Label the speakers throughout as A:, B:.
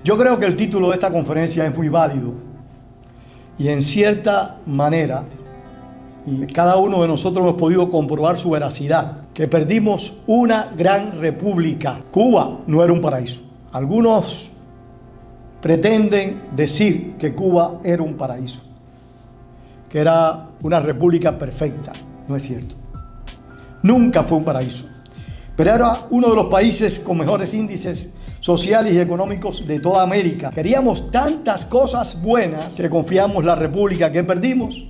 A: Yo creo que el título de esta conferencia es muy válido y en cierta manera cada uno de nosotros hemos podido comprobar su veracidad, que perdimos una gran república. Cuba no era un paraíso. Algunos pretenden decir que Cuba era un paraíso, que era una república perfecta. No es cierto. Nunca fue un paraíso, pero era uno de los países con mejores índices sociales y económicos de toda América. Queríamos tantas cosas buenas que confiamos la república que perdimos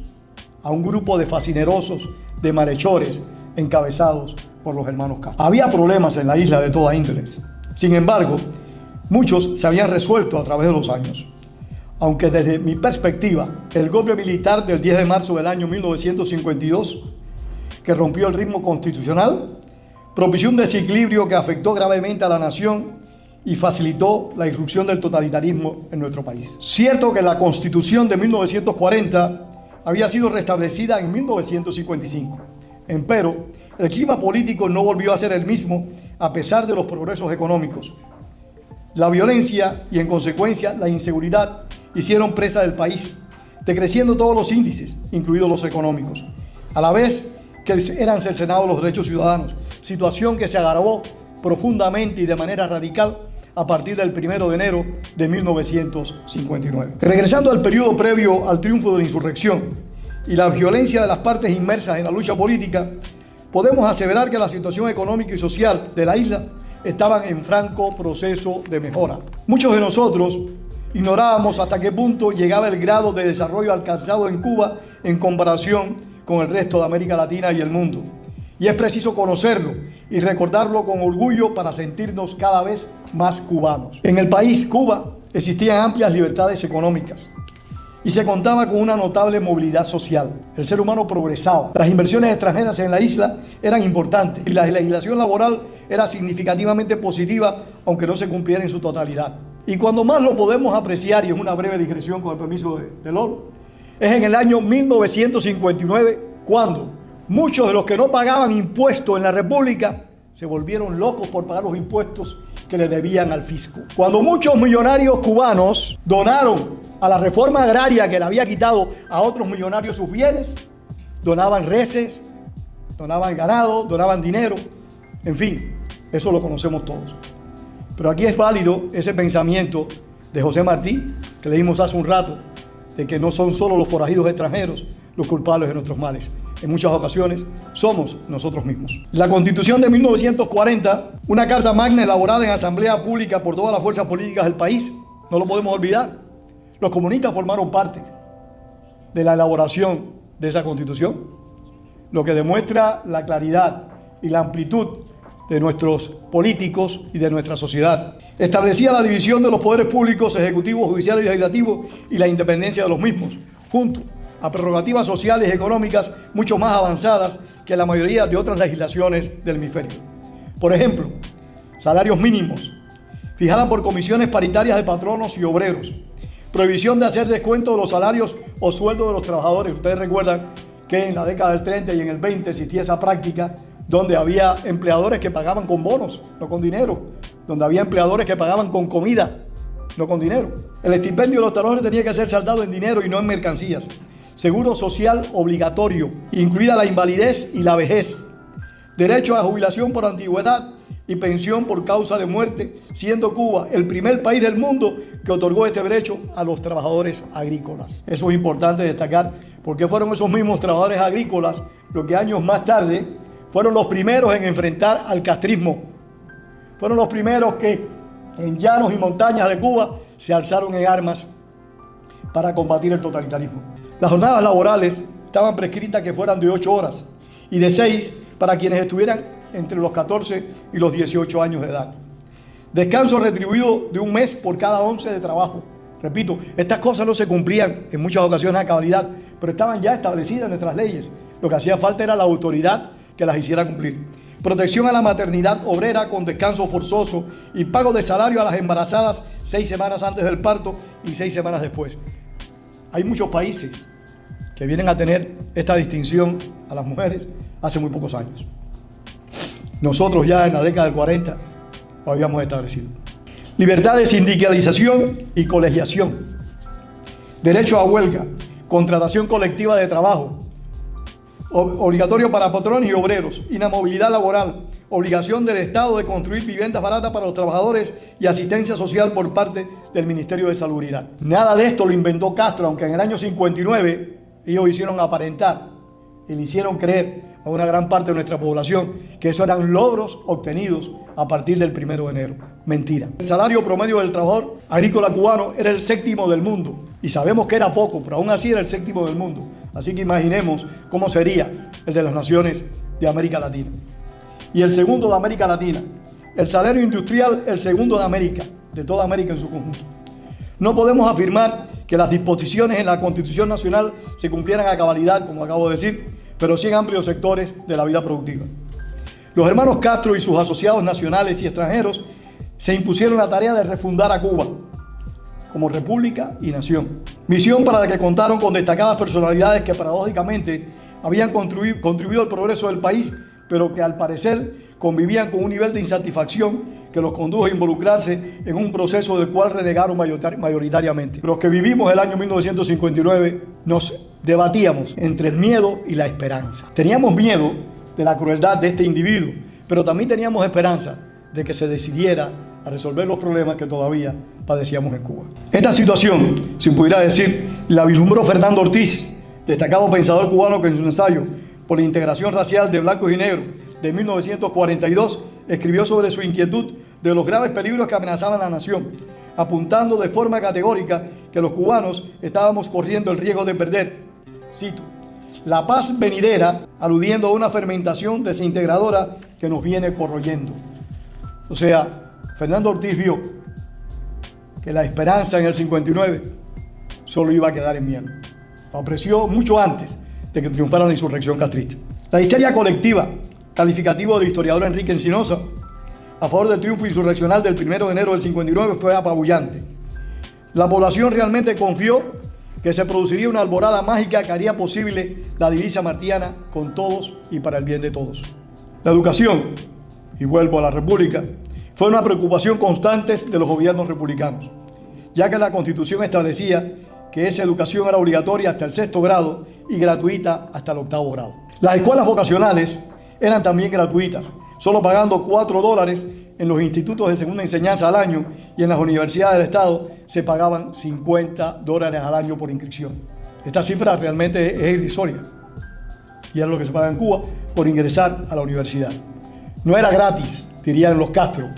A: a un grupo de facinerosos, de malhechores encabezados por los hermanos Castro. Había problemas en la isla de toda índole. Sin embargo, muchos se habían resuelto a través de los años. Aunque desde mi perspectiva, el golpe militar del 10 de marzo del año 1952, que rompió el ritmo constitucional, propició un desequilibrio que afectó gravemente a la nación y facilitó la irrupción del totalitarismo en nuestro país. Cierto que la Constitución de 1940 había sido restablecida en 1955, empero el clima político no volvió a ser el mismo a pesar de los progresos económicos. La violencia y en consecuencia la inseguridad hicieron presa del país, decreciendo todos los índices, incluidos los económicos, a la vez que eran cercenados los derechos ciudadanos, situación que se agravó profundamente y de manera radical a partir del 1 de enero de 1959. Regresando al periodo previo al triunfo de la insurrección y la violencia de las partes inmersas en la lucha política, podemos aseverar que la situación económica y social de la isla estaban en franco proceso de mejora. Muchos de nosotros ignorábamos hasta qué punto llegaba el grado de desarrollo alcanzado en Cuba en comparación con el resto de América Latina y el mundo. Y es preciso conocerlo y recordarlo con orgullo para sentirnos cada vez más cubanos. En el país Cuba existían amplias libertades económicas y se contaba con una notable movilidad social. El ser humano progresaba. Las inversiones extranjeras en la isla eran importantes y la legislación laboral era significativamente positiva, aunque no se cumpliera en su totalidad. Y cuando más lo podemos apreciar, y es una breve digresión con el permiso de Lolo, es en el año 1959 cuando muchos de los que no pagaban impuestos en la República se volvieron locos por pagar los impuestos que le debían al fisco. Cuando muchos millonarios cubanos donaron a la reforma agraria que le había quitado a otros millonarios sus bienes, donaban reses, donaban ganado, donaban dinero, en fin, eso lo conocemos todos. Pero aquí es válido ese pensamiento de José Martí, que leímos hace un rato, de que no son solo los forajidos extranjeros los culpables de nuestros males. En muchas ocasiones somos nosotros mismos. La Constitución de 1940, una carta magna elaborada en asamblea pública por todas las fuerzas políticas del país, no lo podemos olvidar. Los comunistas formaron parte de la elaboración de esa Constitución, lo que demuestra la claridad y la amplitud de nuestros políticos y de nuestra sociedad. Establecía la división de los poderes públicos, ejecutivo, judicial y legislativo y la independencia de los mismos, junto a prerrogativas sociales y económicas mucho más avanzadas que la mayoría de otras legislaciones del hemisferio. Por ejemplo, salarios mínimos, fijada por comisiones paritarias de patronos y obreros, prohibición de hacer descuento de los salarios o sueldos de los trabajadores. Ustedes recuerdan que en la década del 30 y en el 20 existía esa práctica donde había empleadores que pagaban con bonos, no con dinero, donde había empleadores que pagaban con comida, no con dinero. El estipendio de los trabajadores tenía que ser saldado en dinero y no en mercancías. Seguro social obligatorio, incluida la invalidez y la vejez. Derecho a jubilación por antigüedad y pensión por causa de muerte, siendo Cuba el primer país del mundo que otorgó este derecho a los trabajadores agrícolas. Eso es importante destacar, porque fueron esos mismos trabajadores agrícolas los que años más tarde fueron los primeros en enfrentar al castrismo. Fueron los primeros que en llanos y montañas de Cuba se alzaron en armas para combatir el totalitarismo. Las jornadas laborales estaban prescritas que fueran de 8 horas y de 6 para quienes estuvieran entre los 14 y los 18 años de edad. Descanso retribuido de un mes por cada 11 de trabajo. Repito, estas cosas no se cumplían en muchas ocasiones a cabalidad, pero estaban ya establecidas en nuestras leyes. Lo que hacía falta era la autoridad que las hiciera cumplir. Protección a la maternidad obrera con descanso forzoso y pago de salario a las embarazadas 6 semanas antes del parto y 6 semanas después. Hay muchos países que vienen a tener esta distinción a las mujeres hace muy pocos años. Nosotros ya en la década del 40 lo habíamos establecido. libertad de sindicalización y colegiación, derecho a huelga, contratación colectiva de trabajo, obligatorio para patrones y obreros, inamovilidad laboral, obligación del Estado de construir viviendas baratas para los trabajadores y asistencia social por parte del Ministerio de Salubridad. Nada de esto lo inventó Castro, aunque en el año 59 ellos hicieron aparentar y le hicieron creer a una gran parte de nuestra población que esos eran logros obtenidos a partir del 1 de enero. Mentira. El salario promedio del trabajador agrícola cubano era el 7º del mundo y sabemos que era poco, pero aún así era el 7º del mundo. Así que imaginemos cómo sería el de las naciones de América Latina. Y el segundo de América Latina. El salario industrial, el segundo de América, de toda América en su conjunto. No podemos afirmar que las disposiciones en la Constitución Nacional se cumplieran a cabalidad, como acabo de decir, pero sí en amplios sectores de la vida productiva. Los hermanos Castro y sus asociados nacionales y extranjeros se impusieron la tarea de refundar a Cuba como república y nación. Misión para la que contaron con destacadas personalidades que paradójicamente habían contribuido al progreso del país, pero que al parecer convivían con un nivel de insatisfacción que los condujo a involucrarse en un proceso del cual renegaron mayoritariamente. Los que vivimos el año 1959 nos debatíamos entre el miedo y la esperanza. Teníamos miedo de la crueldad de este individuo, pero también teníamos esperanza de que se decidiera a resolver los problemas que todavía padecíamos en Cuba. Esta situación, si pudiera decir, la vislumbró Fernando Ortiz, destacado pensador cubano que en su ensayo por la integración racial de blancos y negros de 1942 escribió sobre su inquietud de los graves peligros que amenazaban la nación, apuntando de forma categórica que los cubanos estábamos corriendo el riesgo de perder, cito, la paz venidera, aludiendo a una fermentación desintegradora que nos viene corroyendo. O sea, Fernando Ortiz vio que la esperanza en el 59 solo iba a quedar en miedo. Lo apreció mucho antes de que triunfara la insurrección castrista. La histeria colectiva, calificativo del historiador Enrique Encinosa, a favor del triunfo insurreccional del 1 de enero del 59 fue apabullante. La población realmente confió que se produciría una alborada mágica que haría posible la divisa martiana con todos y para el bien de todos. La educación, y vuelvo a la República, fue una preocupación constante de los gobiernos republicanos, ya que la Constitución establecía que esa educación era obligatoria hasta el 6º grado y gratuita hasta el 8º grado. Las escuelas vocacionales eran también gratuitas, solo pagando $4 en los institutos de segunda enseñanza al año, y en las universidades del Estado se pagaban $50 al año por inscripción. Esta cifra realmente es irrisoria y es lo que se paga en Cuba por ingresar a la universidad. No era gratis, dirían los Castro,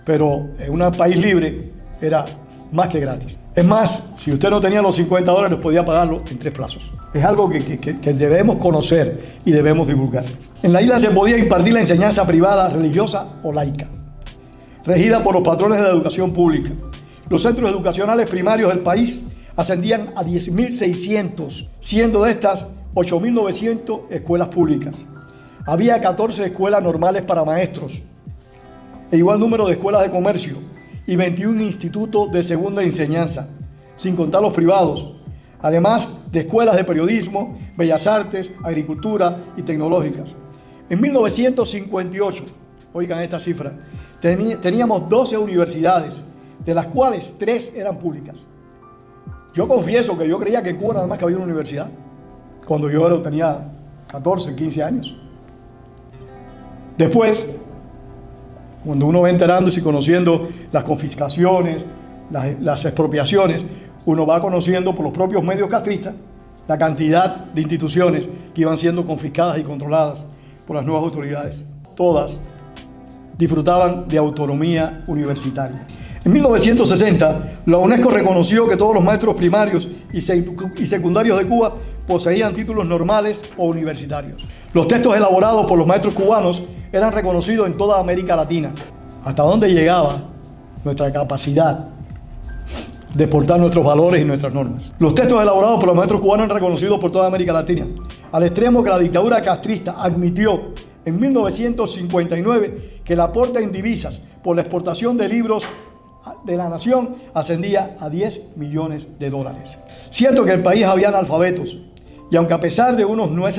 A: pero en un país libre era más que gratis. Es más, si usted no tenía los $50, podía pagarlo en 3 plazos. Es algo que debemos conocer y debemos divulgar. En la isla se podía impartir la enseñanza privada, religiosa o laica, regida por los patrones de la educación pública. Los centros educacionales primarios del país ascendían a 10.600, siendo de estas 8.900 escuelas públicas. Había 14 escuelas normales para maestros, e igual número de escuelas de comercio y 21 institutos de segunda enseñanza, sin contar los privados, además de escuelas de periodismo, bellas artes, agricultura y tecnológicas. En 1958, oigan esta cifra, teníamos 12 universidades, de las cuales 3 eran públicas. Yo confieso que yo creía que en Cuba nada más que había una universidad, cuando yo tenía 14, 15 años. Después, cuando uno va enterándose y conociendo las confiscaciones, las expropiaciones, uno va conociendo por los propios medios castristas la cantidad de instituciones que iban siendo confiscadas y controladas por las nuevas autoridades. Todas disfrutaban de autonomía universitaria. En 1960, la UNESCO reconoció que todos los maestros primarios y secundarios de Cuba poseían títulos normales o universitarios. Los textos elaborados por los maestros cubanos eran reconocidos en toda América Latina. ¿Hasta dónde llegaba nuestra capacidad de portar nuestros valores y nuestras normas? Los textos elaborados por los maestros cubanos eran reconocidos por toda América Latina, al extremo que la dictadura castrista admitió en 1959 que el aporte en divisas por la exportación de libros de la nación ascendía a $10 millones. Cierto que en el país había analfabetos, y aunque el pesar de uno no es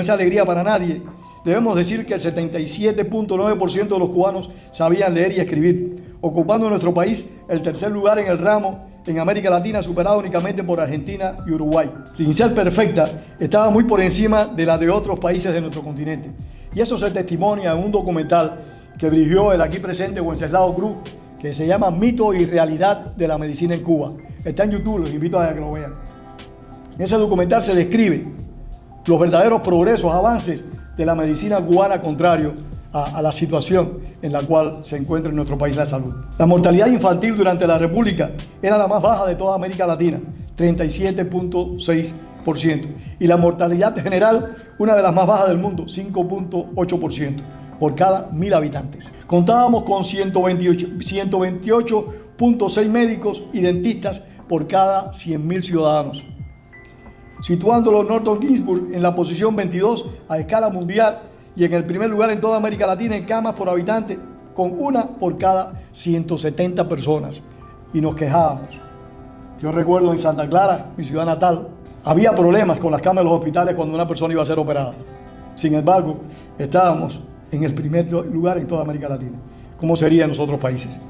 A: alegría para nadie, Debemos decir que el 77.9% de los cubanos sabían leer y escribir, ocupando en nuestro país el tercer lugar en el ramo en América Latina, superado únicamente por Argentina y Uruguay. Sin ser perfecta, estaba muy por encima de la de otros países de nuestro continente. Y eso se testimonia en un documental que dirigió el aquí presente Wenceslao Cruz, que se llama Mito y Realidad de la Medicina en Cuba. Está en YouTube, los invito a que lo vean. En ese documental se describe los verdaderos progresos, avances de la medicina cubana contrario a la situación en la cual se encuentra en nuestro país la salud. La mortalidad infantil durante la República era la más baja de toda América Latina, 37.6%. Y la mortalidad general, una de las más bajas del mundo, 5.8% por cada 1.000 habitantes. Contábamos con 128.6 médicos y dentistas por cada 100.000 ciudadanos, situándolo Norton Ginsburg en la posición 22 a escala mundial y en el primer lugar en toda América Latina en camas por habitante, con una por cada 170 personas. Y nos quejábamos. Yo recuerdo en Santa Clara, mi ciudad natal, había problemas con las camas de los hospitales cuando una persona iba a ser operada. Sin embargo, estábamos en el primer lugar en toda América Latina. ¿Cómo sería en los otros países?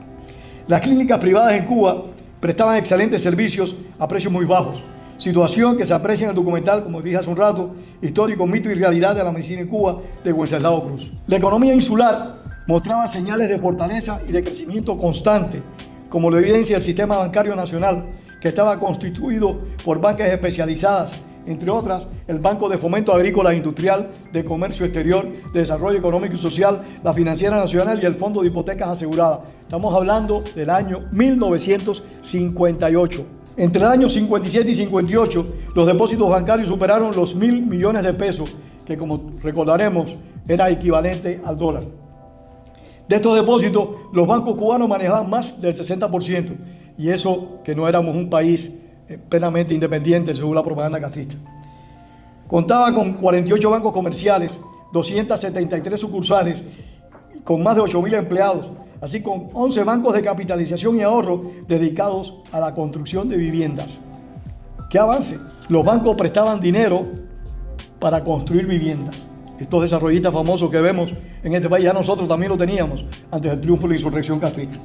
A: Las clínicas privadas en Cuba prestaban excelentes servicios a precios muy bajos, situación que se aprecia en el documental, como dije hace un rato, Histórico, Mito y Realidad de la Medicina en Cuba, de Wenceslao Cruz. La economía insular mostraba señales de fortaleza y de crecimiento constante, como lo evidencia el sistema bancario nacional, que estaba constituido por bancas especializadas, entre otras, el Banco de Fomento Agrícola e Industrial, de Comercio Exterior, de Desarrollo Económico y Social, la Financiera Nacional y el Fondo de Hipotecas Aseguradas. Estamos hablando del año 1958. Entre el año 57 y 58, los depósitos bancarios superaron los 1.000 millones de pesos, que como recordaremos, era equivalente al dólar. De estos depósitos, los bancos cubanos manejaban más del 60%, y eso que no éramos un país plenamente independiente según la propaganda castrista. Contaba con 48 bancos comerciales, 273 sucursales, con más de 8.000 empleados, así con 11 bancos de capitalización y ahorro dedicados a la construcción de viviendas. ¡Qué avance! Los bancos prestaban dinero para construir viviendas. Estos desarrollistas famosos que vemos en este país, ya nosotros también lo teníamos antes del triunfo de la insurrección castrista.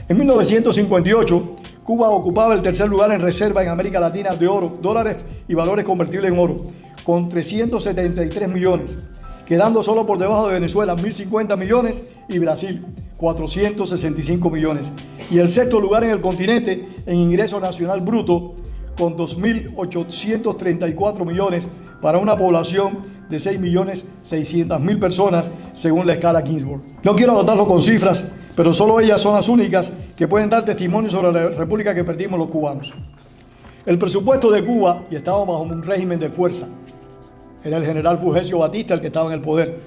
A: En 1958, Cuba ocupaba el tercer lugar en reserva en América Latina de oro, dólares y valores convertibles en oro, con 373 millones, quedando solo por debajo de Venezuela, 1.050 millones, y Brasil, 465 millones. Y el sexto lugar en el continente en ingreso nacional bruto, con 2.834 millones para una población de 6.600.000 personas, según la escala Ginsburg. No quiero anotarlo con cifras, pero solo ellas son las únicas que pueden dar testimonio sobre la república que perdimos los cubanos. El presupuesto de Cuba, y estábamos bajo un régimen de fuerza, era el general Fulgencio Batista el que estaba en el poder.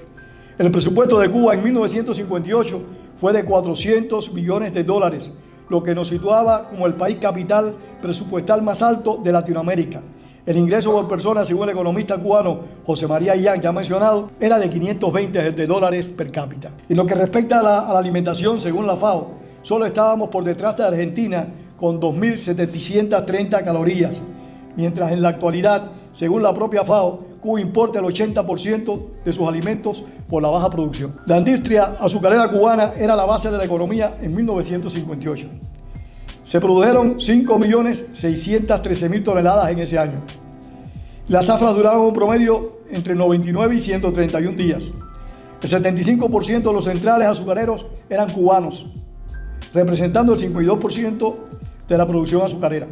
A: El presupuesto de Cuba en 1958 fue de 400 millones de dólares, lo que nos situaba como el país capital presupuestal más alto de Latinoamérica. El ingreso por persona, según el economista cubano José María Illán, que ha mencionado, era de 520 de dólares per cápita. En lo que respecta a la alimentación, según la FAO, solo estábamos por detrás de Argentina con 2.730 calorías, mientras en la actualidad, según la propia FAO, Cuba importa el 80% de sus alimentos por la baja producción. La industria azucarera cubana era la base de la economía en 1958. Se produjeron 5.613.000 toneladas en ese año. Las zafras duraban un promedio entre 99 y 131 días. El 75% de los centrales azucareros eran cubanos, representando el 52% de la producción azucarera.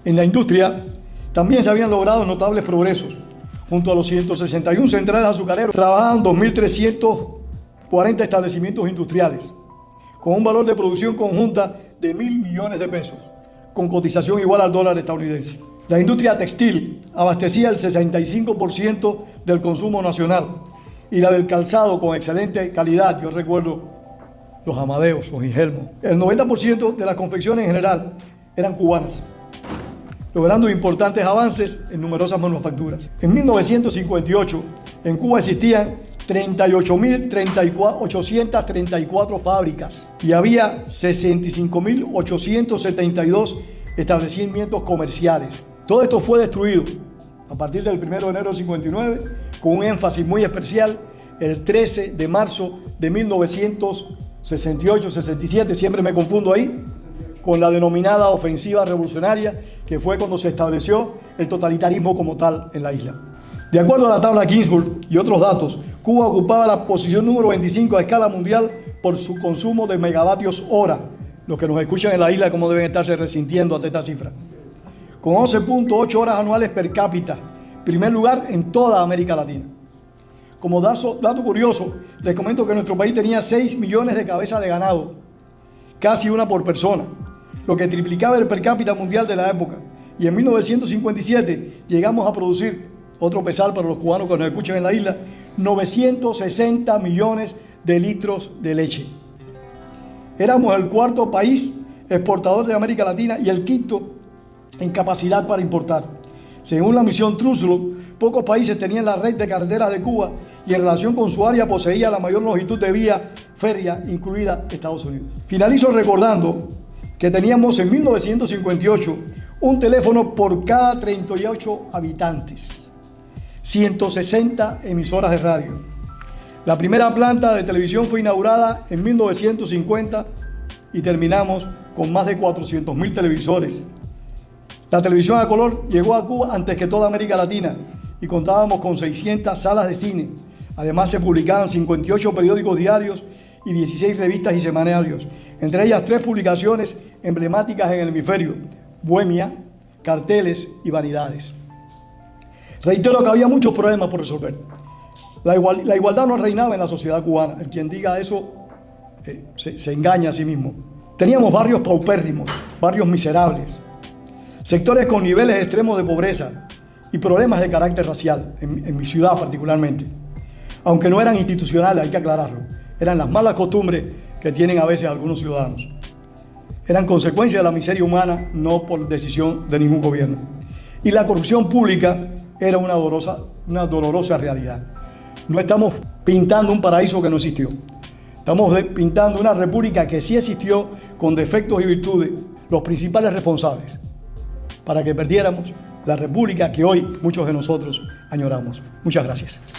A: En la industria también se habían logrado notables progresos. Junto a los 161 centrales azucareros, trabajaban 2.340 establecimientos industriales, con un valor de producción conjunta de 1.000 millones de pesos, con cotización igual al dólar estadounidense. La industria textil abastecía el 65% del consumo nacional y la del calzado con excelente calidad. Yo recuerdo los Amadeos, los Ingelmo. El 90% de las confecciones en general eran cubanas, logrando importantes avances en numerosas manufacturas. En 1958, en Cuba existían 38.834 fábricas y había 65.872 establecimientos comerciales. Todo esto fue destruido a partir del 1 de enero del 59, con un énfasis muy especial el 13 de marzo de 1968-67, siempre me confundo ahí, con la denominada ofensiva revolucionaria, que fue cuando se estableció el totalitarismo como tal en la isla. De acuerdo a la tabla Ginsburg y otros datos, Cuba ocupaba la posición número 25 a escala mundial por su consumo de megavatios hora. Los que nos escuchan en la isla, cómo deben estarse resintiendo ante esta cifra. Con 11.8 horas anuales per cápita, primer lugar en toda América Latina. Como dato curioso, les comento que nuestro país tenía 6 millones de cabezas de ganado, casi una por persona, lo que triplicaba el per cápita mundial de la época. Y en 1957 llegamos a producir, otro pesar para los cubanos que nos escuchan en la isla, 960 millones de litros de leche. Éramos el cuarto país exportador de América Latina y el quinto en capacidad para importar. Según la misión Truslow, pocos países tenían la red de carreteras de Cuba y en relación con su área poseía la mayor longitud de vía férrea, incluida Estados Unidos. Finalizo recordando que teníamos en 1958 un teléfono por cada 38 habitantes, 160 emisoras de radio. La primera planta de televisión fue inaugurada en 1950 y terminamos con más de 400.000 televisores. La televisión a color llegó a Cuba antes que toda América Latina y contábamos con 600 salas de cine. Además se publicaban 58 periódicos diarios y 16 revistas y semanarios, entre ellas 3 publicaciones emblemáticas en el hemisferio: Bohemia, Carteles y Vanidades. Reitero que había muchos problemas por resolver. La igualdad no reinaba en la sociedad cubana. El quien diga eso se engaña a sí mismo. Teníamos barrios paupérrimos, barrios miserables, sectores con niveles extremos de pobreza y problemas de carácter racial, en mi ciudad particularmente. Aunque no eran institucionales, hay que aclararlo. Eran las malas costumbres que tienen a veces algunos ciudadanos. Eran consecuencia de la miseria humana, no por decisión de ningún gobierno. Y la corrupción pública era una dolorosa realidad. No estamos pintando un paraíso que no existió. Estamos pintando una república que sí existió, con defectos y virtudes, los principales responsables para que perdiéramos la república que hoy muchos de nosotros añoramos. Muchas gracias.